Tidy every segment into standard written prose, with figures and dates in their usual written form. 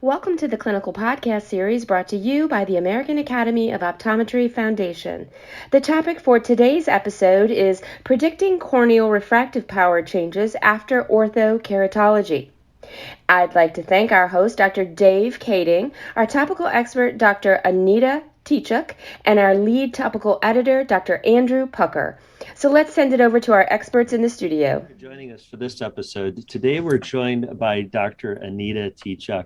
Welcome to the Clinical Podcast Series brought to you by the American Academy of Optometry Foundation. The topic for today's episode is predicting corneal refractive power changes after orthokeratology. I'd like to thank our host, Dr. Dave Kading, our topical expert, Dr. Anita Ticak, and our lead topical editor, Dr. Andrew Pucker. So let's send it over to our experts in the studio. Thank you for joining us for this episode. Today we're joined by Dr. Anita Ticak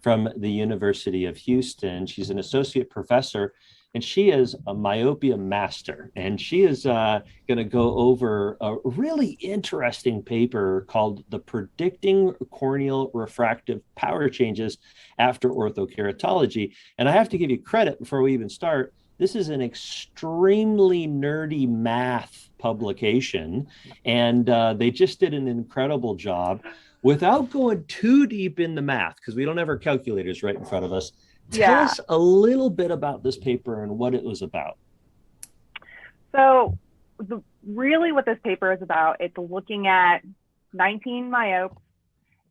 from the University of Houston. She's an associate professor, and she is a myopia master. And she is going to go over a really interesting paper called The Predicting Corneal Refractive Power Changes After Orthokeratology. And I have to give you credit before we even start. This is an extremely nerdy math publication, and they just did an incredible job. Without going too deep in the math, because we don't have our calculators right in front of us, tell us a little bit about this paper and what it was about. So really what this paper is about, it's looking at 19 myopes,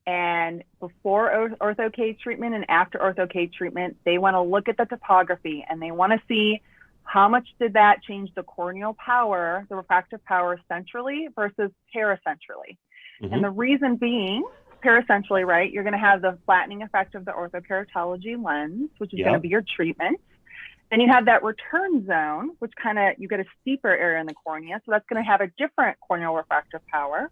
and before ortho-K treatment and after ortho-K treatment, they want to look at the topography and they want to see how much did that change the corneal power, the refractive power centrally versus paracentrally. Mm-hmm. And the reason being, paracentrally, right, you're going to have the flattening effect of the orthokeratology lens, which is going to be your treatment. Then you have that return zone, which kind of, you get a steeper area in the cornea. So that's going to have a different corneal refractive power.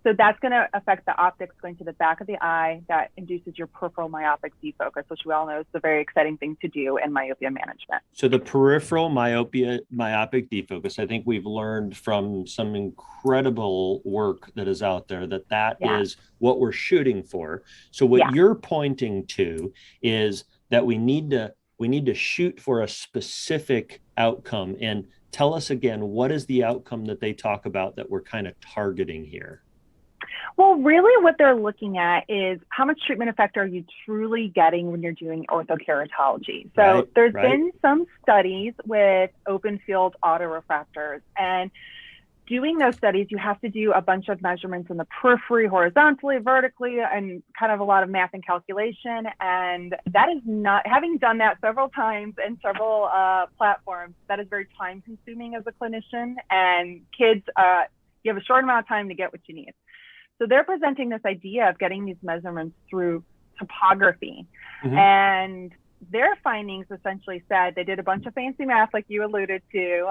So that's going to affect the optics going to the back of the eye that induces your peripheral myopic defocus, which we all know is a very exciting thing to do in myopia management. So the peripheral myopic defocus, I think we've learned from some incredible work that is out there that is what we're shooting for. So what you're pointing to is that we need to shoot for a specific outcome. And tell us again, what is the outcome that they talk about that we're kind of targeting here? Well, really what they're looking at is how much treatment effect are you truly getting when you're doing orthokeratology. So there's been some studies with open field autorefractors, and doing those studies, you have to do a bunch of measurements in the periphery, horizontally, vertically, and kind of a lot of math and calculation. And that is not, having done that several times in several platforms, that is very time consuming as a clinician, and kids, you have a short amount of time to get what you need. So they're presenting this idea of getting these measurements through topography. Mm-hmm. And their findings essentially said, they did a bunch of fancy math like you alluded to,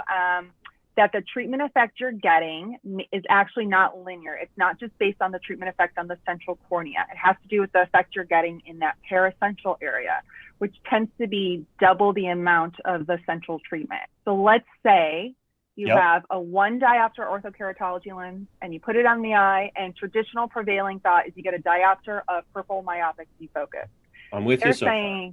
that the treatment effect you're getting is actually not linear. It's not just based on the treatment effect on the central cornea. It has to do with the effect you're getting in that paracentral area, which tends to be double the amount of the central treatment. So let's say you have a 1 diopter orthokeratology lens and you put it on the eye, and traditional prevailing thought is you get a diopter of peripheral myopic defocus. I'm with you so far.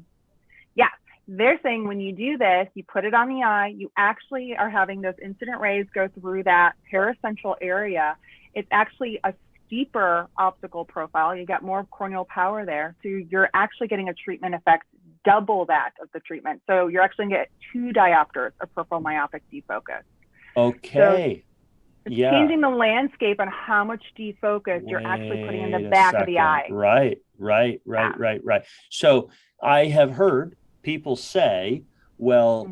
They're saying when you do this, you put it on the eye, you actually are having those incident rays go through that paracentral area. It's actually a steeper optical profile. You got more corneal power there. So you're actually getting a treatment effect double that of the treatment. So you're actually going to get 2 diopters of peripheral myopic defocus. Okay. So it's changing the landscape on how much defocus you're actually putting in the back of the eye. Right. So I have heard people say, well,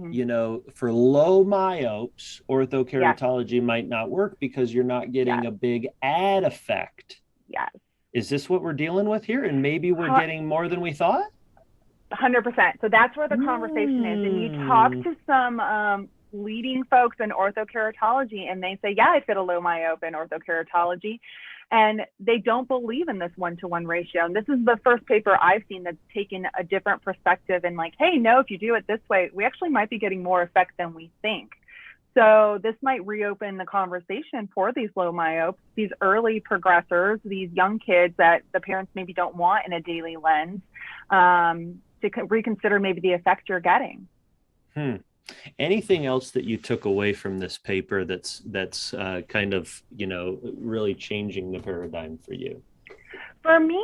for low myopes, orthokeratology might not work because you're not getting a big add effect. Yes. Is this what we're dealing with here? And maybe we're getting more than we thought? 100%. So that's where the conversation is. And you talk to some leading folks in orthokeratology, and they say, I fit a low myope in orthokeratology. And they don't believe in this 1-to-1 ratio. And this is the first paper I've seen that's taken a different perspective and like, hey, no, if you do it this way, we actually might be getting more effect than we think. So this might reopen the conversation for these low myopes, these early progressors, these young kids that the parents maybe don't want in a daily lens, to reconsider maybe the effect you're getting. Anything else that you took away from this paper that's kind of, really changing the paradigm for you? For me,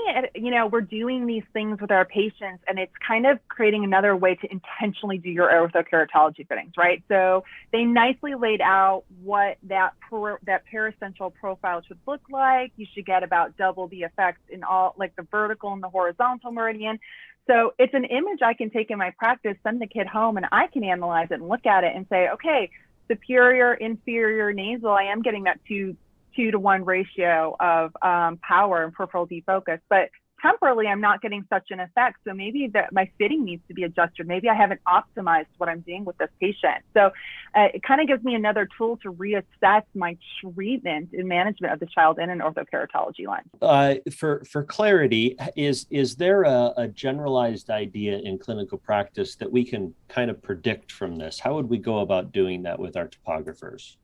we're doing these things with our patients, and it's kind of creating another way to intentionally do your orthokeratology fittings, right? So they nicely laid out what that paracentral profile should look like. You should get about double the effects in all, like the vertical and the horizontal meridian. So it's an image I can take in my practice, send the kid home, and I can analyze it and look at it and say, okay, superior, inferior, nasal, I am getting that 2-to-1 ratio of power and peripheral defocus, but temporally I'm not getting such an effect. So maybe my fitting needs to be adjusted. Maybe I haven't optimized what I'm doing with this patient. So it kind of gives me another tool to reassess my treatment and management of the child in an orthokeratology lens. For clarity, is there a generalized idea in clinical practice that we can kind of predict from this? How would we go about doing that with our topographers?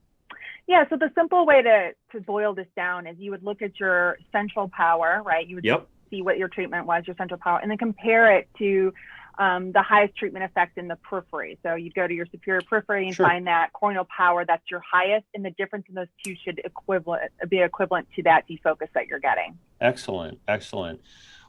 Yeah, so the simple way to boil this down is you would look at your central power, right? You would see what your treatment was, your central power, and then compare it to the highest treatment effect in the periphery. So you'd go to your superior periphery and find that corneal power that's your highest, and the difference in those two should be equivalent to that defocus that you're getting. Excellent.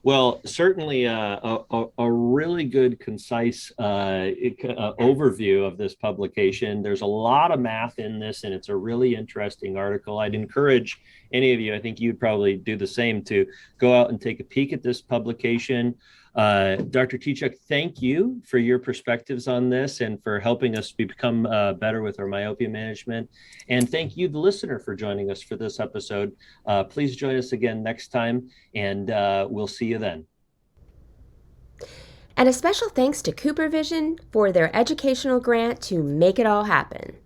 Well, certainly a really good, concise overview of this publication. There's a lot of math in this, and it's a really interesting article. I'd encourage any of you, I think you'd probably do the same, to go out and take a peek at this publication. Dr. Ticak, thank you for your perspectives on this and for helping us become better with our myopia management. And thank you, the listener, for joining us for this episode. Please join us again next time, and we'll see you then. And a special thanks to Cooper Vision for their educational grant to make it all happen.